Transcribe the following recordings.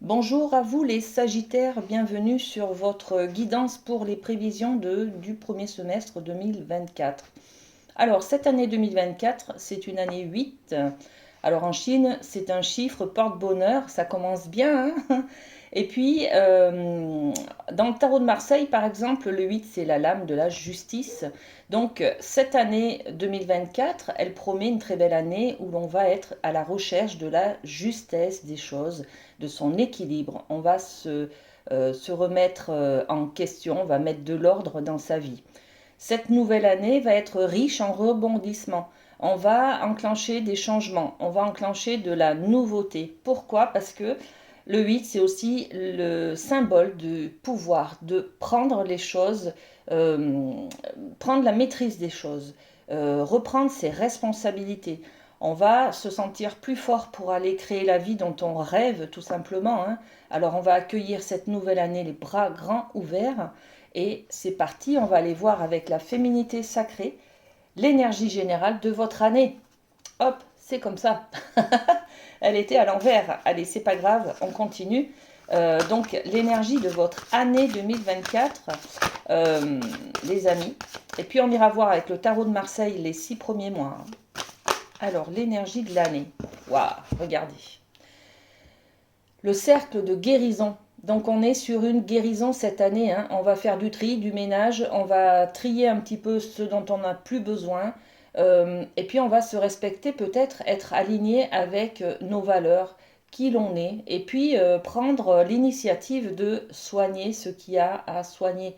Bonjour à vous les Sagittaires, bienvenue sur votre guidance pour les prévisions du premier semestre 2024. Alors cette année 2024, c'est une année 8. Alors en Chine, c'est un chiffre porte-bonheur, ça commence bien, hein. Et puis, dans le tarot de Marseille, par exemple, le 8, c'est la lame de la justice. Donc, cette année 2024, elle promet une très belle année où l'on va être à la recherche de la justesse des choses, de son équilibre. On va se remettre en question, on va mettre de l'ordre dans sa vie. Cette nouvelle année va être riche en rebondissements. On va enclencher des changements, on va enclencher de la nouveauté. Pourquoi? Parce que le 8, c'est aussi le symbole du pouvoir, de prendre les choses, euh, prendre la maîtrise des choses, reprendre ses responsabilités. On va se sentir plus fort pour aller créer la vie dont on rêve, tout simplement, hein. Alors on va accueillir cette nouvelle année les bras grands ouverts. Et c'est parti, on va aller voir avec la féminité sacrée l'énergie générale de votre année. Hop, c'est comme ça. Elle était à l'envers. Allez, c'est pas grave, on continue. Donc l'énergie de votre année 2024, les amis. Et puis on ira voir avec le tarot de Marseille les 6 premiers mois. Alors l'énergie de l'année. Waouh, regardez. Le cercle de guérison. Donc on est sur une guérison cette année, hein. On va faire du tri, du ménage, on va trier un petit peu ce dont on n'a plus besoin. Et puis on va se respecter, peut-être être aligné avec nos valeurs, qui l'on est, et puis prendre l'initiative de soigner ce qu'il y a à soigner.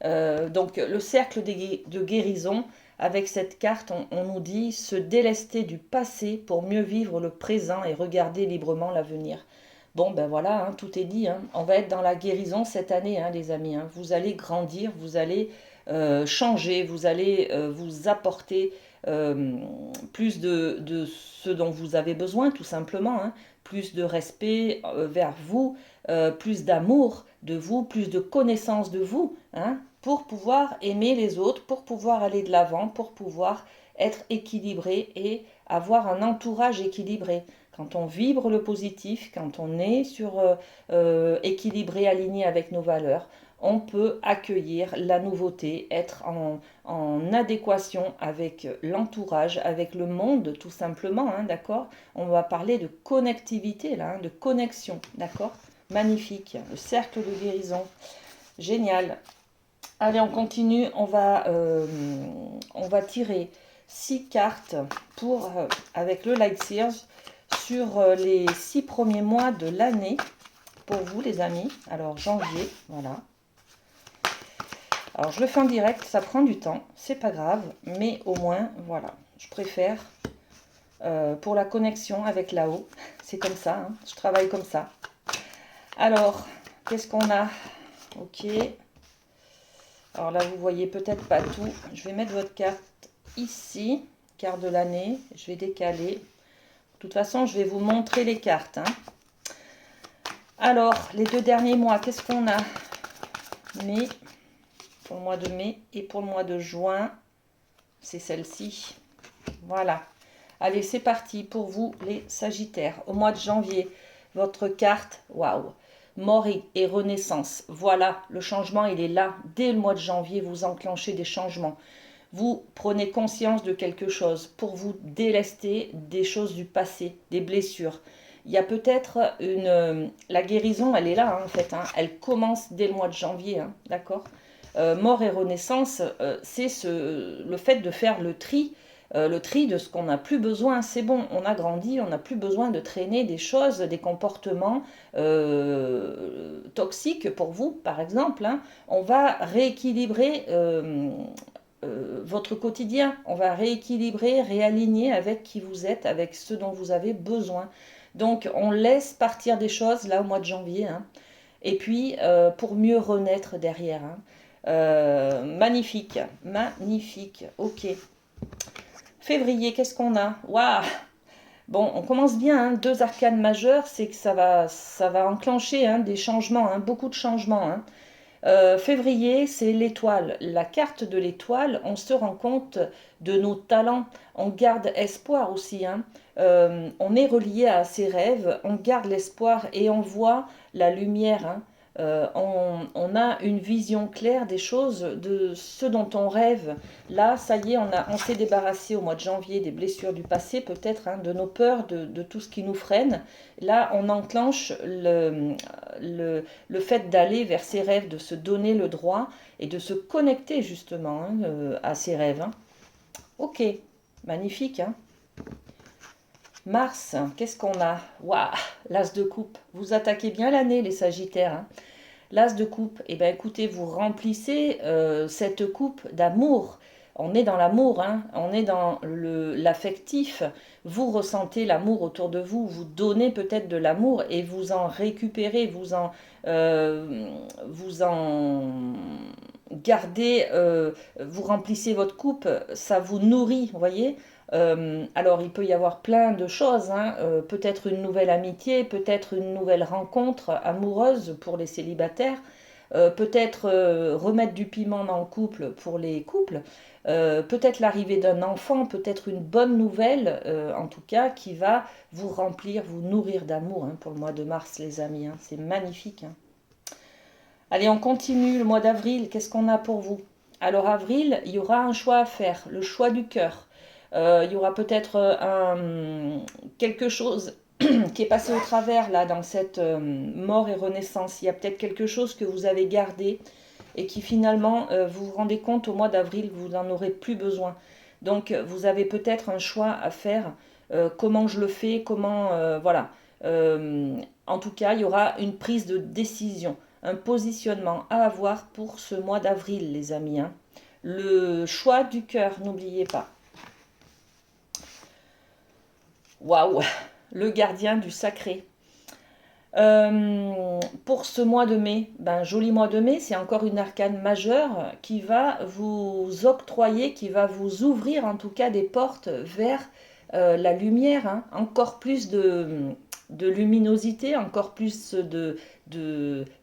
Donc le cercle de guérison, avec cette carte, on nous dit se délester du passé pour mieux vivre le présent et regarder librement l'avenir. Bon, ben voilà, hein, tout est dit, hein. On va être dans la guérison cette année, hein, les amis, hein. Vous allez grandir, vous allez changer, vous allez vous apporter plus de ce dont vous avez besoin, tout simplement, hein. Plus de respect vers vous, plus d'amour de vous, plus de connaissance de vous, hein, pour pouvoir aimer les autres, pour pouvoir aller de l'avant, pour pouvoir être équilibré et avoir un entourage équilibré. Quand on vibre le positif, quand on est équilibré, aligné avec nos valeurs, on peut accueillir la nouveauté, être en adéquation avec l'entourage, avec le monde tout simplement, hein, d'accord. On va parler de connectivité là, hein, de connexion, d'accord. Magnifique, le cercle de guérison, génial. Allez, on continue, on va tirer 6 cartes avec le Light Sears sur les 6 premiers mois de l'année pour vous les amis. Alors janvier, voilà. Alors je le fais en direct, ça prend du temps, c'est pas grave, mais au moins voilà, je préfère pour la connexion avec là-haut, c'est comme ça, hein, je travaille comme ça. Alors, qu'est-ce qu'on a? Ok. Alors là, vous voyez peut-être pas tout. Je vais mettre votre carte ici, carte de l'année. Je vais décaler. De toute façon, je vais vous montrer les cartes, hein. Alors, les 2 derniers mois, qu'est-ce qu'on a? Mai, pour le mois de mai, et pour le mois de juin, c'est celle-ci. Voilà. Allez, c'est parti pour vous, les Sagittaires. Au mois de janvier, votre carte, waouh, mort et renaissance. Voilà, le changement, il est là. Dès le mois de janvier, vous enclenchez des changements. Vous prenez conscience de quelque chose pour vous délester des choses du passé, des blessures. Il y a peut-être la guérison, elle est là, hein, en fait, hein. Elle commence dès le mois de janvier, hein, d'accord. Mort et renaissance, c'est le fait de faire le tri de ce qu'on n'a plus besoin. C'est bon, on a grandi, on n'a plus besoin de traîner des choses, des comportements toxiques pour vous, par exemple, hein. On va rééquilibrer votre quotidien, on va rééquilibrer, réaligner avec qui vous êtes, avec ce dont vous avez besoin. Donc on laisse partir des choses là au mois de janvier, hein, et puis pour mieux renaître derrière, hein. Magnifique, magnifique, ok. Février, qu'est-ce qu'on a? Waouh! Bon, on commence bien, hein. 2 arcanes majeures, c'est que ça va enclencher, hein, des changements, hein, beaucoup de changements, hein. Février, c'est l'étoile. La carte de l'étoile, on se rend compte de nos talents. On garde espoir aussi, hein. on est relié à ses rêves, on garde l'espoir et on voit la lumière, hein. On a une vision claire des choses, de ce dont on rêve. Là, ça y est, on s'est débarrassé au mois de janvier des blessures du passé, peut-être, hein, de nos peurs, de tout ce qui nous freine. Là, on enclenche le fait d'aller vers ses rêves, de se donner le droit et de se connecter justement, hein, à ses rêves, hein. Ok, magnifique, hein. Mars, qu'est-ce qu'on a? Waouh, l'as de coupe. Vous attaquez bien l'année, les Sagittaires, hein. L'as de coupe, eh bien écoutez, vous remplissez cette coupe d'amour. On est dans l'amour, hein, on est dans l'affectif. Vous ressentez l'amour autour de vous, vous donnez peut-être de l'amour et vous en récupérez, vous en gardez, vous remplissez votre coupe, ça vous nourrit, vous voyez. Alors il peut y avoir plein de choses, hein, peut-être une nouvelle amitié, peut-être une nouvelle rencontre amoureuse pour les célibataires, peut-être remettre du piment dans le couple pour les couples, peut-être l'arrivée d'un enfant, peut-être une bonne nouvelle, en tout cas, qui va vous remplir, vous nourrir d'amour, hein, pour le mois de mars, les amis, hein. C'est magnifique, hein. Allez, on continue le mois d'avril. Qu'est-ce qu'on a pour vous? Alors, avril, il y aura un choix à faire, le choix du cœur. Il y aura peut-être quelque chose qui est passé au travers là dans cette mort et renaissance. Il y a peut-être quelque chose que vous avez gardé et qui finalement, vous vous rendez compte au mois d'avril, vous n'en aurez plus besoin. Donc, vous avez peut-être un choix à faire. Comment je le fais? Comment, voilà. En tout cas, il y aura une prise de décision, un positionnement à avoir pour ce mois d'avril, les amis, hein. Le choix du cœur, n'oubliez pas. Waouh, le gardien du sacré. Pour ce mois de mai, ben, joli mois de mai, c'est encore une arcane majeure qui va vous octroyer, qui va vous ouvrir en tout cas des portes vers la lumière, hein. Encore plus de luminosité, encore plus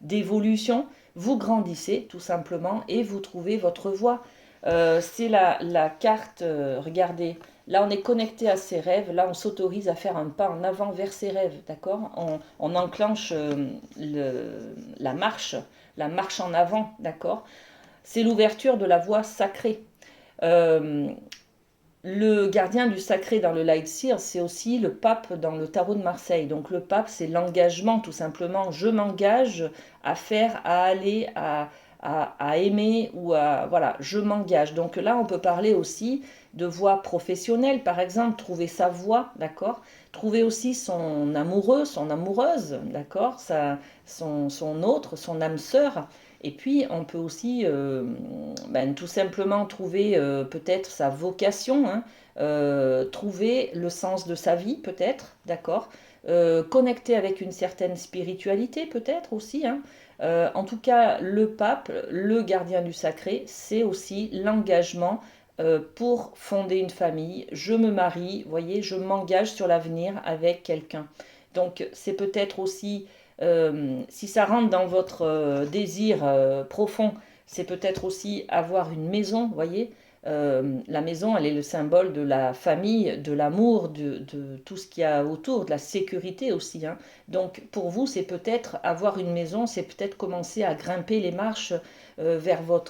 d'évolution. Vous grandissez tout simplement et vous trouvez votre voie. C'est la carte, regardez, là on est connecté à ses rêves, là on s'autorise à faire un pas en avant vers ses rêves, d'accord? On enclenche la marche en avant, d'accord? C'est l'ouverture de la voie sacrée. Euh, le gardien du sacré dans le Light Seer, c'est aussi le pape dans le tarot de Marseille. Donc le pape, c'est l'engagement tout simplement. Je m'engage à faire, à aller, à aimer ou à... Voilà, je m'engage. Donc là, on peut parler aussi de voie professionnelle, par exemple, trouver sa voie, d'accord? Trouver aussi son amoureux, son amoureuse, d'accord? Son autre, son âme sœur. Et puis, on peut aussi tout simplement trouver peut-être sa vocation, hein, trouver le sens de sa vie, peut-être, d'accord, connecter avec une certaine spiritualité, peut-être aussi, hein. En tout cas, le pape, le gardien du sacré, c'est aussi l'engagement pour fonder une famille. Je me marie, vous voyez, je m'engage sur l'avenir avec quelqu'un. Donc, c'est peut-être aussi si ça rentre dans votre désir profond, c'est peut-être aussi avoir une maison, vous voyez. La maison, elle est le symbole de la famille, de l'amour, de tout ce qu'il y a autour, de la sécurité aussi, hein. Donc pour vous, c'est peut-être avoir une maison, c'est peut-être commencer à grimper les marches vers vos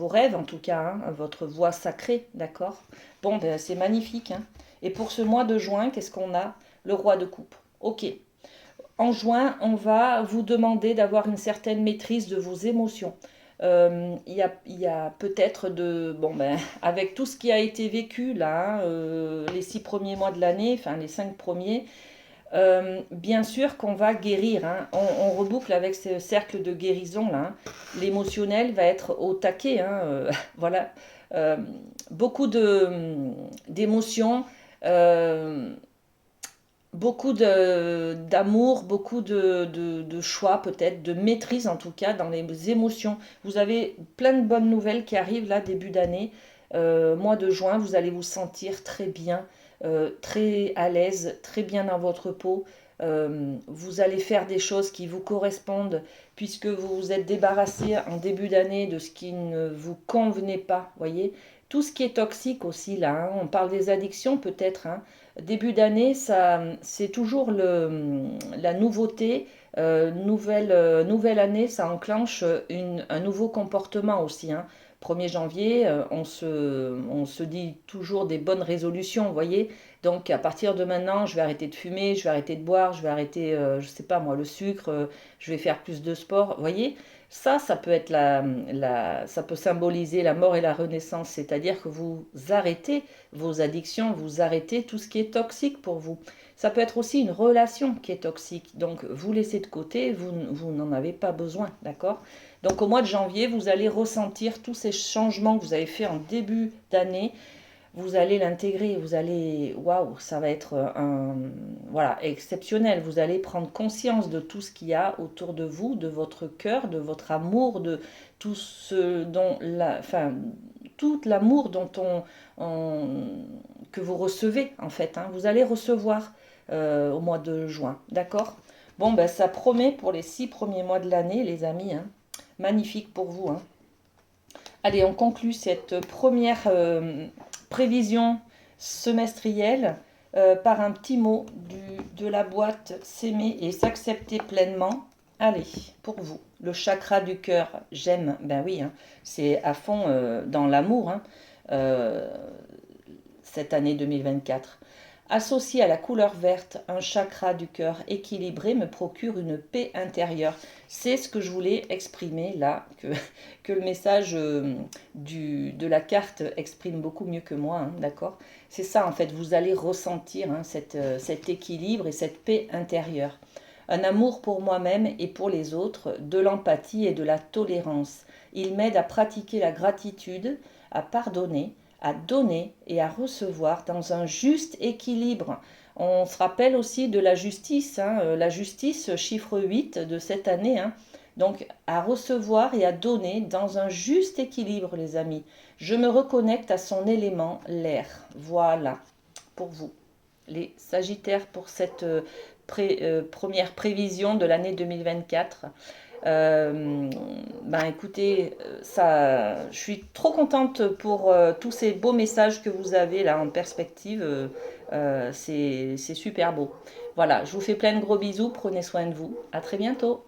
rêves en tout cas, hein, votre voie sacrée, d'accord? Bon, ben, c'est magnifique, hein. Et pour ce mois de juin, qu'est-ce qu'on a? Le roi de coupe. Ok. En juin, on va vous demander d'avoir une certaine maîtrise de vos émotions. Il y a peut-être Bon, ben, avec tout ce qui a été vécu là, hein, les 6 premiers mois de l'année, enfin les 5 premiers, bien sûr qu'on va guérir, hein. On reboucle avec ce cercle de guérison là, hein. L'émotionnel va être au taquet, hein, voilà. Euh, Beaucoup d'émotions. euh, Beaucoup d'amour, beaucoup de choix peut-être, de maîtrise en tout cas dans les émotions. Vous avez plein de bonnes nouvelles qui arrivent là, début d'année. Mois de juin, vous allez vous sentir très bien, très à l'aise, très bien dans votre peau. Vous allez faire des choses qui vous correspondent puisque vous vous êtes débarrassé en début d'année de ce qui ne vous convenait pas, voyez. tout ce qui est toxique aussi là, hein. On parle des addictions peut-être, hein. Début d'année, ça, c'est toujours la nouveauté. Nouvelle année, ça enclenche un nouveau comportement aussi, hein. 1er janvier, on se dit toujours des bonnes résolutions, vous voyez. Donc à partir de maintenant, je vais arrêter de fumer, je vais arrêter de boire, je vais arrêter, je sais pas moi, le sucre, je vais faire plus de sport, vous voyez. Ça peut être ça peut symboliser la mort et la renaissance, c'est-à-dire que vous arrêtez vos addictions, vous arrêtez tout ce qui est toxique pour vous. Ça peut être aussi une relation qui est toxique, donc vous laissez de côté, vous n'en avez pas besoin, d'accord? Donc au mois de janvier, vous allez ressentir tous ces changements que vous avez fait en début d'année, vous allez l'intégrer, vous allez, waouh, ça va être voilà, exceptionnel. Vous allez prendre conscience de tout ce qu'il y a autour de vous, de votre cœur, de votre amour, de tout ce dont enfin, tout l'amour dont que vous recevez en fait, hein. Vous allez recevoir au mois de juin, d'accord? Bon, ben ça promet pour les 6 premiers mois de l'année, les amis, hein. Magnifique pour vous, hein. Allez, on conclut cette première prévision semestrielle par un petit mot de la boîte s'aimer et s'accepter pleinement. Allez, pour vous, le chakra du cœur, j'aime, ben oui, hein, c'est à fond dans l'amour, hein, euh, cette année 2024. Associé à la couleur verte, un chakra du cœur équilibré me procure une paix intérieure. C'est ce que je voulais exprimer là, que le message de la carte exprime beaucoup mieux que moi, hein, d'accord? C'est ça en fait, vous allez ressentir, hein, cet équilibre et cette paix intérieure. Un amour pour moi-même et pour les autres, de l'empathie et de la tolérance. Il m'aide à pratiquer la gratitude, à pardonner, à donner et à recevoir dans un juste équilibre. On se rappelle aussi de la justice, hein, la justice, chiffre 8 de cette année, hein. Donc à recevoir et à donner dans un juste équilibre, les amis. Je me reconnecte à son élément, l'air. Voilà, pour vous, les Sagittaires, pour cette première prévision de l'année 2024. Ben écoutez, ça, je suis trop contente pour tous ces beaux messages que vous avez là en perspective. C'est super beau. Voilà, je vous fais plein de gros bisous. Prenez soin de vous. À très bientôt.